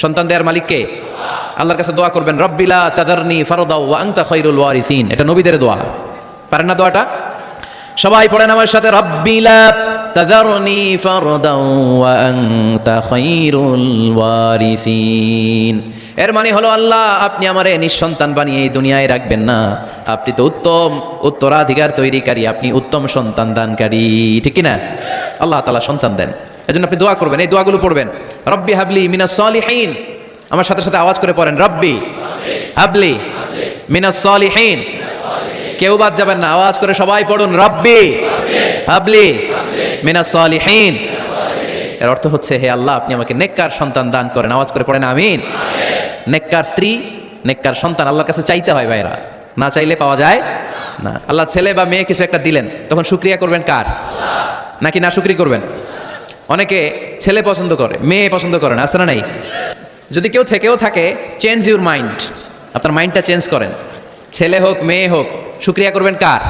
সন্তান দেওয়ার মালিক কে? আল্লাহর কাছে দোয়া করবেন, রব্বিলা তাযারনি ফারদা ওয়া আনতা খায়রুল ওয়ারিসিন। এটা নবীদের দোয়া, পারেন না দোয়াটা? সবাই পড়েন আমার সাথে, রব্বিলা তাযারনি ফারদা ওয়া আনতা খায়রুল ওয়ারিসিন। এর মানে হলো, আল্লাহ আপনি আমারে নিঃসন্তান বানিয়ে এই দুনিয়ায় রাখবেন না, আপনি তো উত্তম উত্তরাধিকার তৈরিকারী, আপনি উত্তম সন্তান দানকারী, ঠিক কি না? আল্লাহ তাআলা সন্তান দেন, এজন্য আপনি দোয়া করবেন, এই দোয়াগুলো পড়বেন। রব্বি হাবলি মিনাস সলিহিন, আমার সাথে সাথে আওয়াজ করে পড়েন, রব্বি হাবলি মিনাস সলিহিন। কেউ বাদ যাবেন না, আওয়াজ করে সবাই পড়ুন, রব্বি হাবলি মিনাস সলিহিন। এর অর্থ হচ্ছে, হে আল্লাহ আপনি আমাকে নেককার সন্তান দান করেন। আওয়াজ করে পড়েন আমিন। নেককার স্ত্রী, নেককার সন্তান আল্লাহর কাছে চাইতে হয় ভাইরা, না চাইলে পাওয়া যায় না। আল্লাহ ছেলে বা মেয়ে কিছু একটা দিলেন, তখন শুকরিয়া করবেন কার? নাকি না শুকরি করবেন? অনেকে ছেলে পছন্দ করে, মেয়ে পছন্দ করে না, আছে না নাই? যদি কেউ থেকেও থাকে, চেঞ্জ ইউর মাইন্ড, আপনার মাইন্ডটা চেঞ্জ করেন। ছেলে হোক মেয়ে হোক, শুকরিয়া করবেন কার?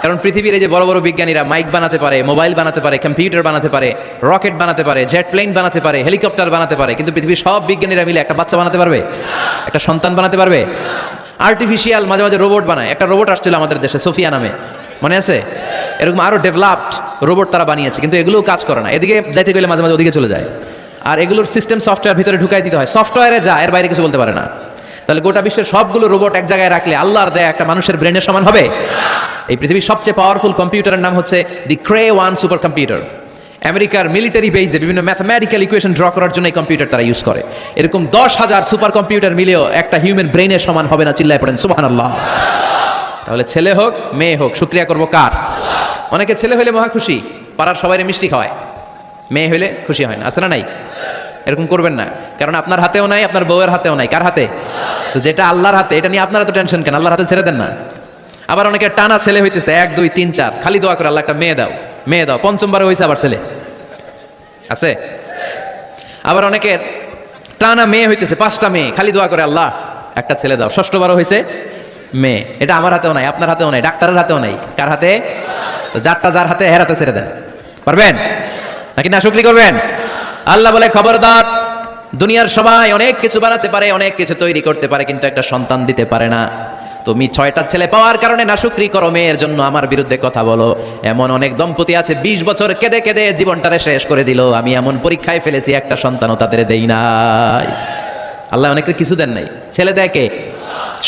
কারণ পৃথিবীর এই যে বড় বড় বিজ্ঞানীরা মাইক বানাতে পারে, মোবাইল বানাতে পারে, কম্পিউটার বানাতে পারে, রকেট বানাতে পারে, জেট প্লেন বানাতে পারে, হেলিকপ্টার বানাতে পারে, কিন্তু পৃথিবীর সব বিজ্ঞানীরা মিলে একটা বাচ্চা বানাতে পারবে? একটা সন্তান বানাতে পারবে? আর্টিফিশিয়াল মাঝে মাঝে রোবট বানায়। একটা রোবট আসছিল আমাদের দেশে, সোফিয়া নামে, মনে আছে? এরকম আরো ডেভেলপড রোবট তারা বানিয়েছে, কিন্তু এগুলোও কাজ করে না। এদিকে যাইতে গেলে মাঝে মাঝে ওদিকে চলে যায়। আর এগুলোর সিস্টেম সফটওয়্যার ভিতরে ঢুকাই দিতে হয়, সফটওয়্যারে যা, এর বাইরে কিছু বলতে পারে না। তাহলে গোটা বিশ্বের সবগুলো রোবট এক জায়গায় রাখলে আল্লাহর দেয়া একটা মানুষের ব্রেনের সমান হবে? এই পৃথিবীর সবচেয়ে পাওয়ারফুল কম্পিউটারের নাম হচ্ছে দি ক্রে 1 সুপার কম্পিউটার। আমেরিকার মিলিটারি বেজে বিভিন্ন ম্যাথমেটিক্যাল ইকুয়েশন ড্র করার জন্য এই কম্পিউটার তারা ইউজ করে। এরকম 10,000 সুপার কম্পিউটার মিলেও একটা হিউম্যান ব্রেনের সমান হবে না। চিল্লায় পড়েন সুবহানাল্লাহ। তাহলে ছেলে হোক মেয়ে হোক, শুকরিয়া করবো কার? অনেকে ছেলে হইলে মহা খুশি, পাড়ার সবাইরে মিষ্টি খাওয়ায়, মেয়ে হইলে খুশি হয় না, আছে না নাই? এরকম করবেন না, কারণ আপনার হাতেও নাই, আপনার বউয়ের হাতেও নাই। কার হাতে? তো যেটা আল্লাহর হাতে, এটা নিয়ে আপনারা তো টেনশন কেন? আল্লাহর হাতে ছেড়ে দেন না। আবার অনেকে টানা ছেলে হইতেছে 1 2 3 4, খালি দোয়া করে আল্লাহ একটা মেয়ে দাও, মেয়ে দাও। পঞ্চমবারে হয়েছে আবার ছেলে, আছে? আবার অনেকের টানা মেয়ে হইতেছে 5টা মেয়ে, খালি দোয়া করে আল্লাহ একটা ছেলে দাও। ষষ্ঠবারও হয়েছে মেয়ে। এটা আমার হাতেও নাই, আপনার হাতেও নাই, ডাক্তারের হাতেও নাই। কার হাতে? তো যারটা যার হাতে, হের হাতে ছেড়ে দেন। পারবেন নাকি না শুকরি করবেন? আল্লাহ বলে, খবরদার, দুনিয়ার সবাই অনেক কিছু বানাতে পারে, অনেক কিছু তৈরি করতে পারে, কিন্তু একটা সন্তান দিতে পারে না। তুমি 6টা ছেলে পাওয়ার কারণে না শুকরি করো, মেয়ের জন্য আমার বিরুদ্ধে কথা বলো। এমন অনেক দম্পতি আছে 20 বছর কেঁদে কেঁদে জীবনটারে শেষ করে দিল। আমি এমন পরীক্ষায় ফেলেছি, একটা সন্তানও তাদের দেই নাই। আল্লাহ অনেকের কিছু দেন নাই। ছেলে দেয় কে?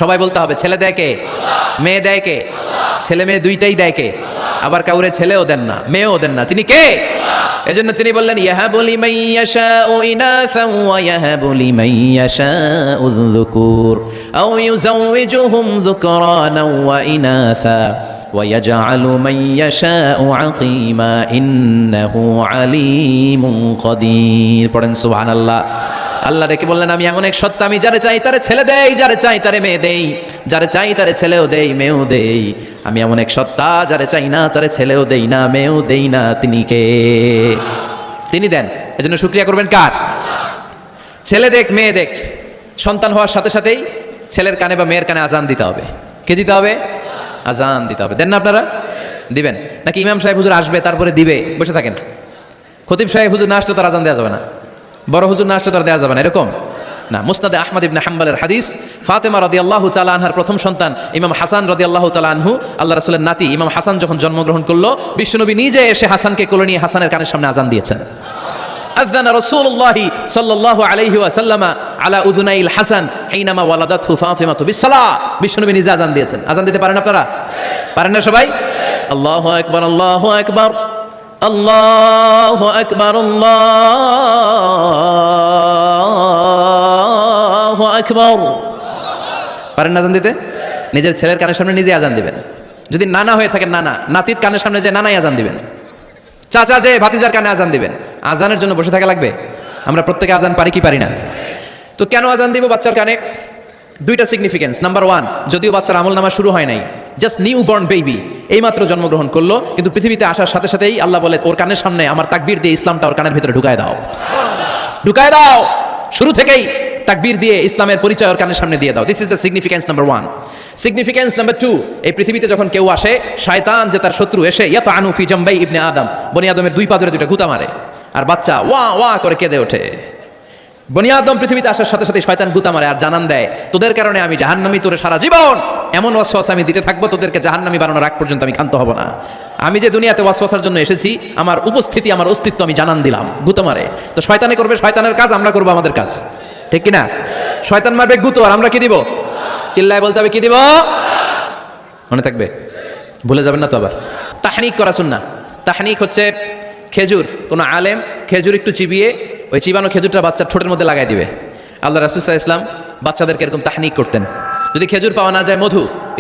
সবাই বলতে হবে, ছেলে দেয় কে? মেয়ে দেয় কে? ছেলে মেয়ে দুইটাই দেয় কে? আবার কাউরে ছেলেও দেন না, মেয়েও দেন না। তিনি কে? এজন্য তিনি বললেন, ইয়াহাবু লিমান ইয়াশাউ ইনাসা ওয়া ইয়াহাবু লিমান ইয়াশাউ যুকুর আও ইউযাওয়িজুহুম যুকরানা ওয়া ইনাসা ওয়া ইয়াজআলু মান ইয়াশাউ আকিমা ইন্নাহু আলিমুন কাদির। পড়েন সুবহানাল্লাহ। আল্লাহ ডেকে বললেন, আমি এমন এক সত্তা, আমি যারে চাই তারে ছেলে দেই, যারে চাই তারে মেয়ে দেই, যারে চাই তারে ছেলেও দেই মেয়েও দেই। আমি এমন এক সত্তা, যারে চাই না তারে ছেলেও দেই না মেয়েও দেই না। তিনি কে? তিনি দেন। এজন্য শুকরিয়া করবেন কার? ছেলে দেখ মেয়ে দেখ, সন্তান হওয়ার সাথে সাথেই ছেলের কানে বা মেয়ের কানে আজান দিতে হবে। কে দিতে হবে? আজান দিতে হবে। দেন না আপনারা? দিবেন নাকি ইমাম সাহেব হুজুর আসবে তারপরে দিবে বসে থাকেন? খতিব সাহেব হুজুর না আসলে তার আজান দেওয়া যাবে না, বড় হুজুর না আসলে তার দেওয়া যাবে না, এরকম না। মুসনাদে আহমদ ইবনে হাম্বলের হাদিস, ফাতেমা রাদিয়াল্লাহু তাআলা আনহার প্রথম সন্তান ইমাম হাসান রাদিয়াল্লাহু তাআলা আনহু, আল্লাহ রাসূলের নাতি ইমাম হাসান যখন জন্মগ্রহণ করলো, বিশ্বনবী নিজে এসে হাসানকে কোলে নিয়ে হাসানের কানের সামনে আজান দিয়েছেন। আযানা রাসূলুল্লাহি সাল্লাল্লাহু আলাইহি ওয়াসাল্লাম আলা উযুনাইল হাসান হিনামা ওয়ালাদাতহু ফাতিমাতু বিসসালাহ। বিশ্বনবী নিজে আজান দিয়েছেন। আজান দিতে পারেন আপনারা? পারেন না সবাই? আল্লাহু আকবার, আল্লাহু আকবার, আল্লাহু আকবার, আল্লাহু আকবার। পারেন না আজান দিতে? নিজের ছেলের কানের সামনে নিজে আজান দিবেন। যদি নানা হয়ে থাকেন, নানা নাতির কানের সামনে যে নানাই আজান দিবেন। চাচা যে ভাতিজার কানে আজান দিবেন। আজানের জন্য বসে থাকা লাগবে? আমরা প্রত্যেকে আজান পারি কি পারি না? তো কেন আজান দিব বাচ্চার কানে? 2টা সিগনিফিকেন্স। নাম্বার 1, যদিও বাচ্চার আমল নামা শুরু হয় নাই, জাস্ট নিউ বর্ন বেবি, এইমাত্র জন্মগ্রহণ করলো, কিন্তু পৃথিবীতে আসার সাথে সাথেই আল্লাহ বলে, ওর কানের সামনে আমার তাকবীর দিয়ে ইসলামটা ওর কানের ভিতরে ঢুকায় দাও, ঢুকায় দাও। শুরু থেকেই তাকবীর দিয়ে ইসলামের পরিচয় ওর কানের সামনে দিয়ে দাও। This is the significance number 1। Significance number 2, এই পৃথিবীতে যখন কেউ আসে, শয়তান যে তার শত্রু এসে ইয়াতানু ফি জামবাই ইবনে আদম, বনি আদমের 2 পা ধরে 2টা গুতা মারে, আর বাচ্চা ওয়া ওয়া করে কেঁদে ওঠে। বনি আদম পৃথিবীতে আসার সাথে সাথে শয়তান গুতা মারে আর জানান দেয়, তোদের কারণে আমি জাহান্নামী, তোরে সারা জীবন এমন ওয়াসওয়াসা আমি দিতে থাকবো, তোদেরকে জাহান্নামী বানানোর আগ পর্যন্ত আমি ক্ষান্ত হব না। আমি যে দুনিয়াতে ওয়াসওয়াসার জন্য এসেছি, আমার উপস্থিতি, আমার অস্তিত্ব আমি জানান দিলাম, গুতা মারে। তো শয়তানে করবে শয়তানের কাজ, আমরা করবো আমাদের কাজ, ঠিক কিনা? শয়তান মারবে গুতো, আর আমরা কি দিব? চিল্লায় বলতে হবে কি দিব? মনে থাকবে, ভুলে যাবেন না তো আবার। তাহনিক করা সুন্নাহ। তাহনিক হচ্ছে খেজুর, কোনো আলেম খেজুর একটু চিবিয়ে ওই চিবানো খেজুরটা বাচ্চার ঠোঁটের মধ্যে লাগাই দিবে। আল্লাহ রাসূল সাল্লাল্লাহু আলাইহি ওয়াসাল্লাম বাচ্চাদেরকে এরকম তাহনিক করতেন। যদি খেজুর পাওয়া না যায়,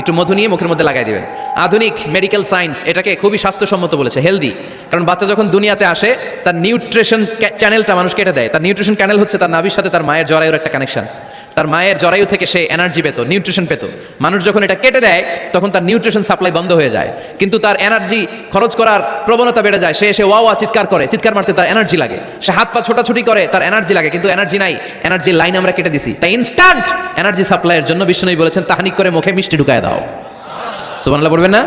একটু মধু নিয়ে মুখের মধ্যে লাগাই দিবেন। আধুনিক মেডিকেল সায়েন্স এটাকে খুবই স্বাস্থ্যসম্মত বলেছে, হেলদি। কারণ বাচ্চা যখন দুনিয়াতে আসে, তার নিউট্রিশন চ্যানেলটা মানুষ কেটে দেয়। তার নিউট্রিশন চ্যানেল হচ্ছে তার নাভির সাথে তার মায়ের জরায়ুর একটা কানেকশন। তার মায়ের জরায়ু থেকে সে এনার্জি পেত, নিউট্রিশন পেত। মানুষ যখন এটা কেটে দেয়, তখন তার নিউট্রিশন সাপ্লাই বন্ধ হয়ে যায়, কিন্তু তার এনার্জি খরচ করার প্রবণতা বেড়ে যায়। সে এসে ওয়া চিৎকার করে, চিৎকার মারতে তার এনার্জি লাগে। সে হাত পা ছোটাছুটি করে, তার এনার্জি লাগে, কিন্তু এনার্জি নাই। এনার্জির লাইন আমরা কেটে দিছি, তাই ইনস্ট্যান্ট এনার্জি সাপ্লাইয়ের জন্য বিশ্বনবী বলেছেন তাহনিক করে মুখে মিষ্টি ঢুকায় দাও। সুবহানাল্লাহ বলবেন না?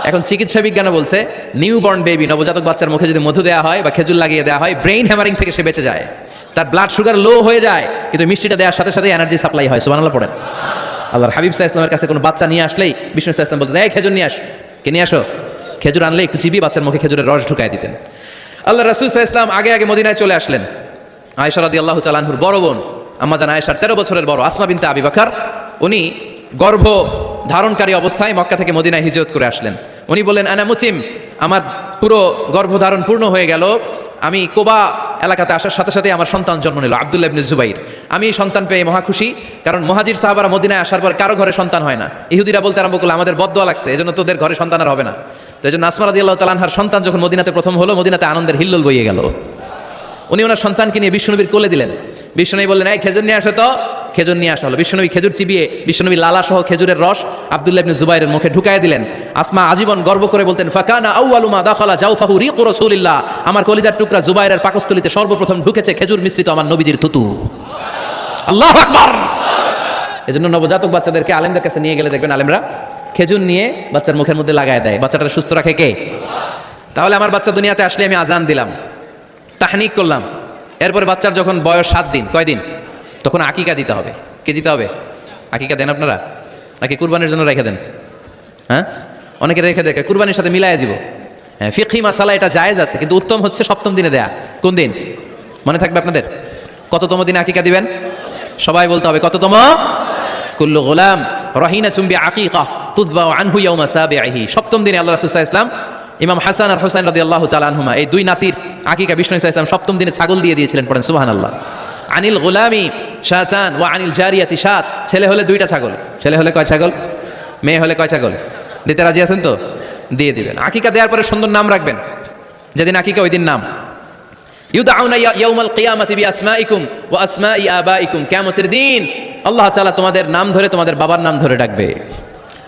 এখন চিকিৎসা বিজ্ঞানে বলছে, নিউ বর্ন বেবি, নবজাতক বাচ্চার মুখে যদি মধু দেওয়া হয় বা খেজুর লাগিয়ে দেওয়া হয়, ব্রেইন হ্যামারিং থেকে সে বেঁচে যায়। তার ব্লাড সুগার লো হয়ে যায়, কিন্তু মিষ্টিটা দেওয়ার সাথে সাথে এনার্জি সাপ্লাই হয়। সুবহানাল্লাহ পড়েন। আল্লাহর হাবিব সাল্লাল্লাহু আলাইহি ওয়াসাল্লামের কাছে কোনো বাচ্চা নিয়ে আসলেই বিষ্ণু সাল্লাল্লাহু আলাইহি ওয়াসাল্লাম বলতেন, এই খেজুর নিয়ে আস, কে নিয়ে আসো। খেজুর আনলে একটু চিবিয়ে বাচ্চার মুখে খেজুরের রস ঢুকায় দিতেন। আল্লাহ রাসূল সাল্লাল্লাহু আলাইহি ওয়াসাল্লাম আগে আগে মদিনায় চলে আসলেন। আয়েশা রাদিয়াল্লাহু তাআলা আনহুর বড় বোন, আম্মা জান আয়েশার 13 বছরের বড় আসমা বিনতে আবি বকর, উনি গর্ভ ধারণকারী অবস্থায় মক্কা থেকে মদিনায় হিজরত করে আসলেন। উনি বললেন, আনা মুতিম, আমার পুরো গর্ভধারণ পূর্ণ হয়ে গেল। আমি কোবা এলাকাতে আসার সাথে সাথে আমার সন্তান জন্ম নিল, আব্দুল্লাহ ইবনে জুবাইর। আমি সন্তান পেয়ে মহা খুশি, কারণ মুহাজির সাহাবারা মদিনায় আসার পর কারো ঘরে সন্তান হয় না। ইহুদিরা বলতে আরম্ভ করলো, আমাদের বদদোয়া লাগছে, এজন্য তোদের ঘরে সন্তান আর হবে না। তো এই জন্য আসমা রাদিয়াল্লাহু তাআলা আনহার সন্তান যখন মদিনাতে প্রথম হলো, মদিনাতে আনন্দের হিল্লোল বইয়ে গেল। উনি ওনার সন্তানকে নিয়ে বিশ্বনবীর কোলে দিলেন। বিশ্বনবী বললেন, এই খেজুর নিয়ে আসো তো। খেজুর নিয়ে আসা হলো। বিশ্বনবী খেজুর চিবিয়ে বিশ্বনবী লালা সহ খেজুরের রস আব্দুল্লাহ ইবনে জুবাইরের মুখে ঢুকায় দিলেন। আসমা আজীবন গর্ব করে বলতেন, ফাকানা আউয়ালু মা দাখালা জাওফাহু রিকু রাসূলিল্লাহ, আমার কলিজার টুকরা জুবাইরের পাকস্থলীতে সর্বপ্রথম ঢুকেছে খেজুর মিশ্রিত আমার নবীজির থুতু। আল্লাহু আকবার। এজন্য নবজাতক বাচ্চাদেরকে আলেমদের কাছে নিয়ে গেলে দেখবেন আলেমরা খেজুর নিয়ে বাচ্চার মুখের মধ্যে লাগায় দেয়। বাচ্চাটা সুস্থ রাখে কে? তাহলে আমার বাচ্চা দুনিয়াতে আসলে আমি আজান দিলাম, তাহনিক করলাম, এরপরে বাচ্চার যখন বয়স 7 দিন, কয়দিন, তখন আকিকা দিতে হবে। কে দিতে হবে? আকিকা দেন আপনারা নাকি কুরবানির জন্য রেখে দেন? হ্যাঁ, অনেকে রেখে দেখে কুরবানির সাথে মিলাইয়া দিব। হ্যাঁ, ফিকহি মাসালা এটা জায়েজ আছে, কিন্তু উত্তম হচ্ছে 7ম দিনে দেয়া। কোন দিন মনে থাকবে আপনাদের? কততম দিনে আকিকা দিবেন? সবাই বলতে হবে কততম? কুল্লু গুলাম রাহিনাতুম বিআকিকা তুযবাউ আনহু ইয়াওমা সাবিহি। 7ম দিনে আল্লাহ রাসূল সাল্লাল্লাহু আলাইহি ওয়াসাল্লাম ইমাম হাসান আর হুসাইন রাদিয়াল্লাহু তাআলা আনহুমা, এই দুই নাতির আকিকা বিষ্ণু সাল্লাল্লাহু আলাইহি ওয়াসাল্লাম 7ম দিনে ছাগল দিয়ে দিয়েছিলেন। পড়েন সুবহানাল্লাহ। আনিল গুলামি শাতান ওয়া আনিল জারিয়াতি শাত। ছেলে হলে 2টা ছাগল, ছেলে হলে কয় ছাগল, মেয়ে হলে কয় ছাগল? দিতে রাজি আছেন তো? দিয়ে দিবেন। আকিকা দেওয়ার পরে সুন্দর নাম রাখবেন। যেদিন আকিকা ওই দিন নাম। ইউদাউনা ইয়াউমাল কিয়ামাতি বিআসমাইকুম ওয়া আসমাই আবাইকুম। কিয়ামতের দিন আল্লাহ তাআলা তোমাদের নাম ধরে, তোমাদের বাবার নাম ধরে ডাকবে।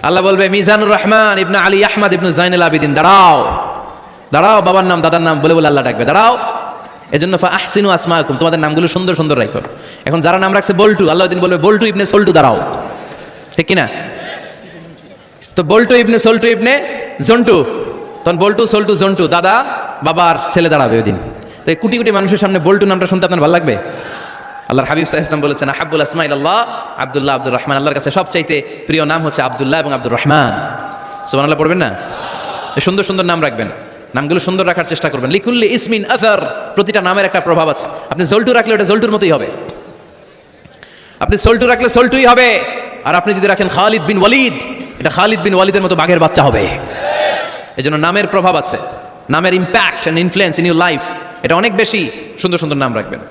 আল্লাহ বলবে, মিজানুর রহমান ইবনে আলী আহমদ ইবনে জাইনুল আবিদিন, দাঁড়াও দাঁড়াও, বাবার নাম দাদার নাম বলে বলে আল্লাহ ডাকবে, দাঁড়াও। এজন্য ফা আহসিনু আসমাকুম, তোমাদের নামগুলো সুন্দর সুন্দর রাখো। এখন যারা নাম রাখছে বল্টু, আল্লাহ দিন বলবে বল্টু ইবনে সল্টু, দাঁড়াও, ঠিক কিনা? তো বল্টু ইবনে সল্টু ইবনে জন্টু, তখন বল্টু সল্টু জন্টু, দাদা বাবার ছেলে দাঁড়াবে ওই দিন। তো এই কোটি কোটি মানুষের সামনে বল্টু নামটা শুনতে আপনার ভালো লাগবে? আল্লাহর হাবিব সাল্লাল্লাহু আলাইহি ওয়াসাল্লাম বলেছেন, আহাব্বুল আসমাই ইলাল্লাহ আব্দুল্লাহ আব্দুর রহমান। আল্লাহর কাছে সবচাইতে প্রিয় নাম হচ্ছে আব্দুল্লাহ এবং আব্দুর রহমান। সুবহানাল্লাহ পড়বেন না? সুন্দর সুন্দর নাম রাখবেন, নামগুলো সুন্দর রাখার চেষ্টা করবেন। লিকুল্লি ইসমিন আসার, প্রতিটা নামের একটা প্রভাব আছে। আপনি জল্টু রাখলে ওটা জল্টুর মতোই হবে, আপনি সল্টু রাখলে সল্টুই হবে। আর আপনি যদি রাখেন খালিদ বিন ওয়ালিদ, এটা খালিদ বিন ওয়ালিদের মতো বাঘের বাচ্চা হবে। এজন্য নামের প্রভাব আছে, নামের impact and influence in your life এটা অনেক বেশি। সুন্দর সুন্দর নাম রাখবেন।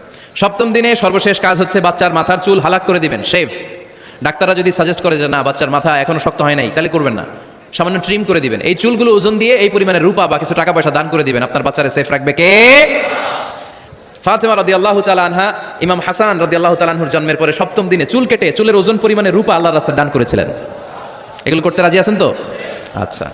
7ম দিনে সর্বশেষ কাজ হচ্ছে বাচ্চার মাথার চুল হালাক করে দিবেন, শেভ। ডাক্তাররা যদি সাজেস্ট করে যে না বাচ্চার মাথা এখনো শক্ত হয় নাই, তাহলে করবেন না, সামান্য ট্রিম করে দিবেন। এই চুলগুলো ওজন দিয়ে এই পরিমাণে রূপা বা কিছু টাকা পয়সা দান করে দিবেন। আপনার বাচ্চারে সেফ রাখবে কে? ফাতেমা রাদিয়াল্লাহু তাআলা আনহা ইমাম হাসান রাদিয়াল্লাহু তাআলা আনহুর জন্মের পরে 7ম দিনে চুল কেটে চুলের ওজন পরিমাণে রূপা আল্লাহর রাস্তায় দান করেছিলেন। এগুলো করতে রাজি আছেন তো? আচ্ছা।